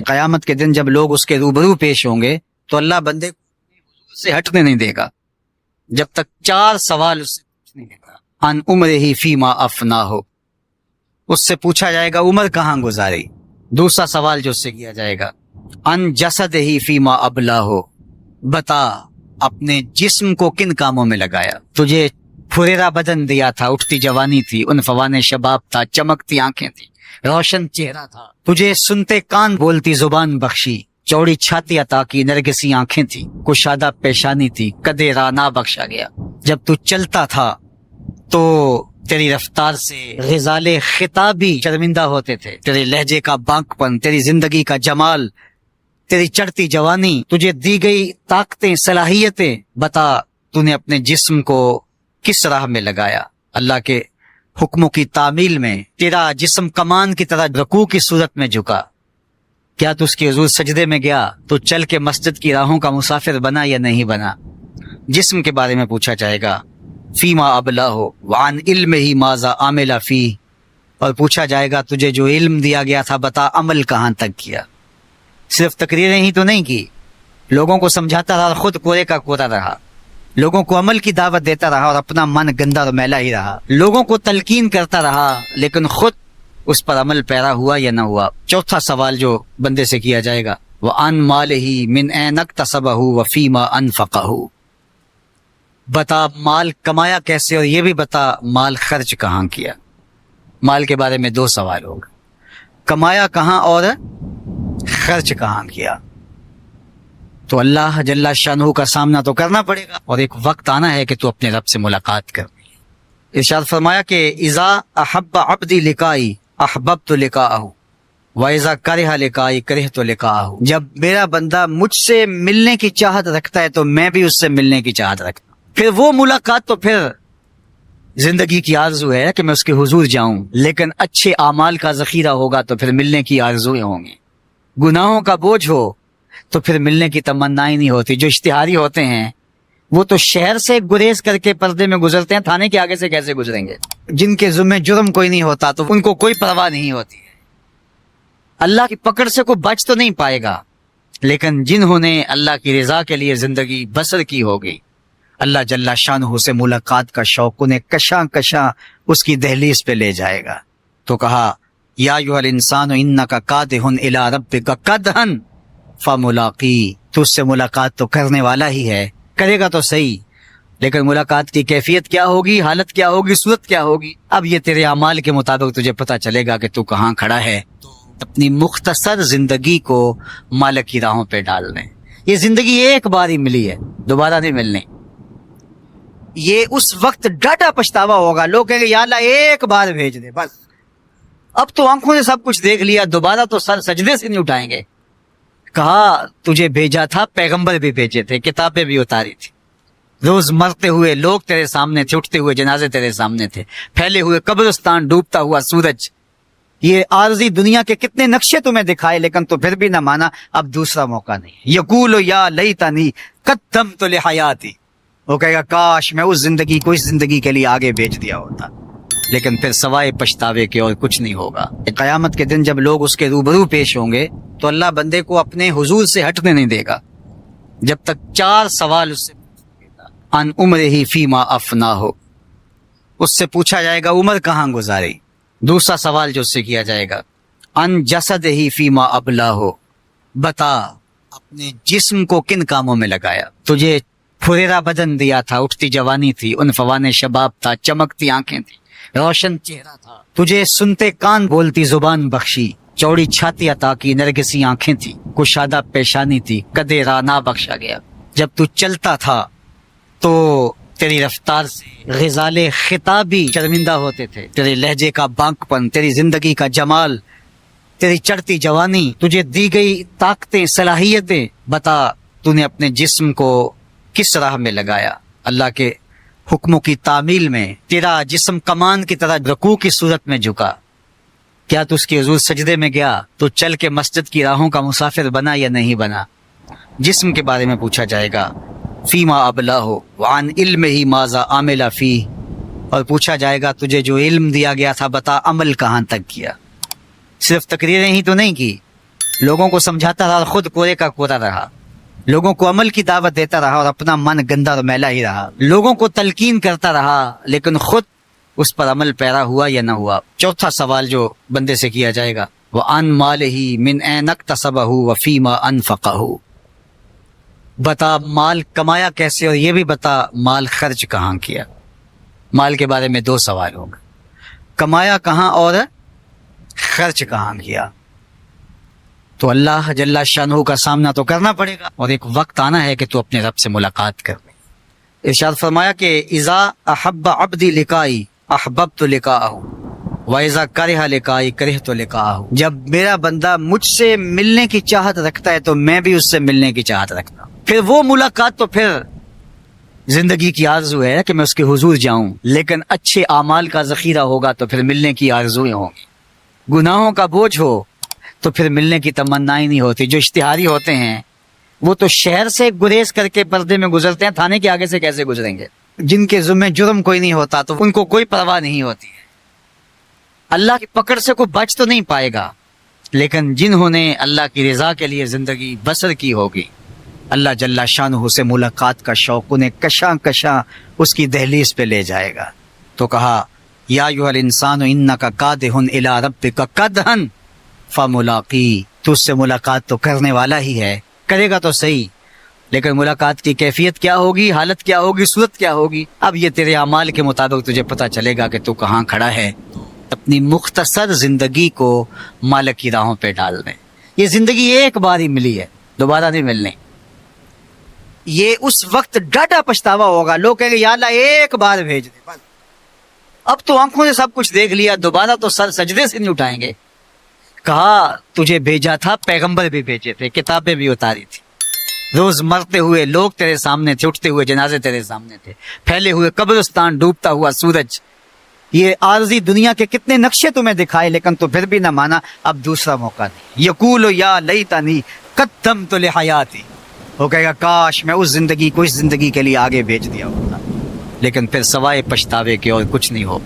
قیامت کے دن جب لوگ اس کے روبرو پیش ہوں گے تو اللہ بندے کو سے ہٹنے نہیں دے گا جب تک 4 سوال اس سے پوچھنے دے گا۔ ان عمرہ فیما افنا ہو، اس سے پوچھا جائے گا عمر کہاں گزاری۔ دوسرا سوال جو اس سے کیا جائے گا ان جسد ہی فیما ابلا ہو، بتا اپنے جسم کو کن کاموں میں لگایا۔ تجھے پھریرا بدن دیا تھا، اٹھتی جوانی تھی، عنفوان شباب تھا، چمکتی آنکھیں تھی، روشن چہرہ تھا، تجھے سنتے کان بولتی زبان بخشی، چوڑی چھاتی عطا کی، نرگسی آنکھیں تھی، کشادہ پیشانی تھی، قدِ رانا بخشا گیا۔ جب تو چلتا تھا تو تیری رفتار سے غزال خطابی شرمندہ ہوتے تھے، تیرے لہجے کا بانک پن، تیری زندگی کا جمال، تیری چڑھتی جوانی، تجھے دی گئی طاقتیں، صلاحیتیں، بتا تو نے اپنے جسم کو کس راہ میں لگایا۔ اللہ کے حکموں کی تعمیل میں تیرا جسم کمان کی طرح رکوع کی صورت میں جھکا، کیا تو اس کے حضور سجدے میں گیا؟ تو چل کے مسجد کی راہوں کا مسافر بنا یا نہیں بنا؟ جسم کے بارے میں پوچھا جائے گا فیما ابلا ہو وعن علم ہی ماذا عامل فی، اور پوچھا جائے گا تجھے جو علم دیا گیا تھا بتا عمل کہاں تک کیا۔ صرف تقریریں ہی تو نہیں کی، لوگوں کو سمجھاتا رہا، خود کورے کا کورا رہا، لوگوں کو عمل کی دعوت دیتا رہا اور اپنا من گندا اور میلا ہی رہا، لوگوں کو تلقین کرتا رہا لیکن خود اس پر عمل پیرا ہوا یا نہ ہوا۔ چوتھا سوال جو بندے سے کیا جائے گا وَعَن مَالِهِ مِنْ أَيْنَ اكْتَسَبَهُ وَفِيمَا أَنْفَقَهُ، بتا مال کمایا کیسے اور یہ بھی بتا مال خرچ کہاں کیا۔ مال کے بارے میں 2 سوال ہوگا، کمایا کہاں اور خرچ کہاں کیا۔ تو اللہ جل شانہ کا سامنا تو کرنا پڑے گا اور ایک وقت آنا ہے کہ تو اپنے رب سے ملاقات کر۔ ارشاد فرمایا کہ اذا احب عبدی لقائی احببت لقاءہ واذا کرہ لقائی کرہت لقاءہ، جب میرا بندہ مجھ سے ملنے کی چاہت رکھتا ہے تو میں بھی اس سے ملنے کی چاہت رکھتا ہوں۔ پھر وہ ملاقات تو پھر زندگی کی آرزو ہے کہ میں اس کے حضور جاؤں، لیکن اچھے اعمال کا ذخیرہ ہوگا تو پھر ملنے کی آرزویں ہوں گی۔ گناہوں کا بوجھ ہو تو پھر ملنے کی تمنا ہی نہیں ہوتی۔ جو اشتہاری ہوتے ہیں وہ تو شہر سے گریز کر کے پردے میں گزرتے ہیں، تھانے کے آگے سے کیسے گزریں گے؟ جن کے ذمہ جرم کوئی نہیں ہوتا تو ان کو کوئی پرواہ نہیں ہوتی ہے، اللہ کی پکڑ سے کوئی بچ تو نہیں پائے گا۔ لیکن جنہوں نے اللہ کی رضا کے لیے زندگی بسر کی ہوگی، اللہ جل شانہ سے ملاقات کا شوق انہیں کشاں کشاں اس کی دہلیز پہ لے جائے گا۔ تو کہا یا ایھا الانسان انک کادح الی ربک کدحا فملاقی، تو اس سے ملاقات تو کرنے والا ہی ہے، کرے گا تو صحیح، لیکن ملاقات کی کیفیت کیا ہوگی، حالت کیا ہوگی، صورت کیا ہوگی، اب یہ تیرے اعمال کے مطابق تجھے پتہ چلے گا کہ تو کہاں کھڑا ہے۔ تو اپنی مختصر زندگی کو مالک کی راہوں پہ ڈال لیں۔ یہ زندگی ایک بار ہی ملی ہے، دوبارہ نہیں ملنی۔ یہ اس وقت ڈاٹا پچھتاوا ہوگا، لوگ کہیں گے یا اللہ ایک بار بھیج دے، بس اب تو آنکھوں نے سب کچھ دیکھ لیا، دوبارہ تو سر سجدے سے نہیں اٹھائیں گے۔ کہا تجھے بھیجا تھا، پیغمبر بھی بھیجے تھے، کتابیں بھی اتاری تھی، روز مرتے ہوئے لوگ تیرے سامنے تھے، اٹھتے ہوئے جنازے تیرے سامنے تھے، پھیلے ہوئے قبرستان، ڈوبتا ہوا سورج، یہ عارضی دنیا کے کتنے نقشے تمہیں دکھائے، لیکن تو پھر بھی نہ مانا۔ اب دوسرا موقع نہیں، یقول یا لیتنی قدمت لحیاتی، وہ کہے گا کاش میں اس زندگی کو اس زندگی کے لیے آگے بیچ دیا ہوتا، لیکن پھر سوائے پچھتاوے کے اور کچھ نہیں ہوگا۔ قیامت کے دن جب لوگ اس کے روبرو پیش ہوں گے تو اللہ بندے کو اپنے حضور سے ہٹنے نہیں دے گا جب تک 4 سوال اس سے ان عمرہ فیما افنا ہو، اس سے پوچھا جائے گا عمر کہاں گزاری۔ دوسرا سوال جو اس سے کیا جائے گا ان جسد ہی فیما ابلا ہو، بتا اپنے جسم کو کن کاموں میں لگایا۔ تجھے پھریرا بدن دیا تھا، اٹھتی جوانی تھی، عنفوان شباب تھا، چمکتی آنکھیں تھی، روشن چہرہ تھا، تجھے سنتے کان بولتی زبان بخشی، چوڑی چھاتی عطا کی، نرگسی آنکھیں تھی، کشادہ پیشانی تھی، قدِ رانا بخشا گیا۔ جب تو چلتا تھا تو تیری رفتار سے غزال خطابی شرمندہ ہوتے تھے، تیرے لہجے کا بانک پن، تیری زندگی کا جمال، تیری چڑھتی جوانی، تجھے دی گئی طاقتیں، صلاحیتیں، بتا تو نے اپنے جسم کو کس راہ میں لگایا۔ اللہ کے حکموں کی تعمیل میں تیرا جسم کمان کی طرح رکوع کی صورت میں جھکا، کیا تو اس کے حضور سجدے میں گیا؟ تو چل کے مسجد کی راہوں کا مسافر بنا یا نہیں بنا؟ جسم کے بارے میں پوچھا جائے گا فیما ابلا ہو وعن علم ہی ماذا عامل فی، اور پوچھا جائے گا تجھے جو علم دیا گیا تھا بتا عمل کہاں تک کیا۔ صرف تقریریں ہی تو نہیں کی، لوگوں کو سمجھاتا رہا اور خود کوڑے کا کوڑا رہا، لوگوں کو عمل کی دعوت دیتا رہا اور اپنا من گندا اور میلا ہی رہا، لوگوں کو تلقین کرتا رہا لیکن خود اس پر عمل پیرا ہوا یا نہ ہوا۔ چوتھا سوال جو بندے سے کیا جائے گا وہ ان مالہ من این اکتسبہ وفیما انفقہ، بتا مال کمایا کیسے اور یہ بھی بتا مال خرچ کہاں کیا۔ مال کے بارے میں دو سوال ہوں گے، کمایا کہاں اور خرچ کہاں کیا۔ تو اللہ جل شانہ کا سامنا تو کرنا پڑے گا اور ایک وقت آنا ہے کہ تو اپنے رب سے ملاقات کر لے۔ ارشاد فرمایا کہ اذا احب عبدی لقائی احببت لقاءہ واذا کرہ لقائی کرہت لقاءہ، جب میرا بندہ مجھ سے ملنے کی چاہت رکھتا ہے تو میں بھی اس سے ملنے کی چاہت رکھتا ہوں۔ پھر وہ ملاقات تو پھر زندگی کی آرزو ہے کہ میں اس کے حضور جاؤں، لیکن اچھے اعمال کا ذخیرہ ہوگا تو پھر ملنے کی آرزویں ہوں گی۔ گناہوں کا بوجھ ہو تو پھر ملنے کی تمنا ہی نہیں ہوتی۔ جو اشتہاری ہوتے ہیں وہ تو شہر سے گریز کر کے پردے میں گزرتے ہیں، تھانے کے آگے سے کیسے گزریں گے؟ جن کے ذمہ جرم کوئی نہیں ہوتا تو ان کو کوئی پرواہ نہیں ہوتی ہے، اللہ کی پکڑ سے کوئی بچ تو نہیں پائے گا۔ لیکن جنہوں نے اللہ کی رضا کے لیے زندگی بسر کی ہوگی، اللہ جل شانہ سے ملاقات کا شوق انہیں کشاں کشاں اس کی دہلیز پہ لے جائے گا۔ تو کہا یا ایھا الانسان انک کادح الی ربک کدحا فملاقی، تو اس سے ملاقات تو کرنے والا ہی ہے، کرے گا تو صحیح، لیکن ملاقات کی کیفیت کیا ہوگی، حالت کیا ہوگی، صورت کیا ہوگی، اب یہ تیرے اعمال کے مطابق تجھے پتہ چلے گا کہ تو کہاں کھڑا ہے۔ اپنی مختصر زندگی کو مالک کی راہوں پہ ڈال دیں۔ یہ زندگی ایک بار ہی ملی ہے، دوبارہ نہیں ملنی۔ یہ اس وقت ڈاڈا پچھتاوا ہوگا، لوگ کہیں گے یا اللہ ایک بار بھیج دے، بس اب تو آنکھوں نے سب کچھ دیکھ لیا، دوبارہ تو سر سجدے سے نہیں اٹھائیں گے۔ کہا تجھے بھیجا تھا، پیغمبر بھی بھیجے تھے، کتابیں بھی اتاری تھی، روز مرتے ہوئے لوگ تیرے سامنے تھے، اٹھتے ہوئے جنازے تیرے سامنے تھے، پھیلے ہوئے قبرستان، ڈوبتا ہوا سورج، یہ عارضی دنیا کے کتنے نقشے تمہیں دکھائے، لیکن تو پھر بھی نہ مانا۔ اب دوسرا موقع نہیں، یقول یا لیتنی قدمت لحیاتی، وہ کہے گا کاش میں اس زندگی کو اس زندگی کے لیے آگے بھیج دیا ہوتا، لیکن پھر سوائے پچھتاوے کے اور کچھ نہیں ہو۔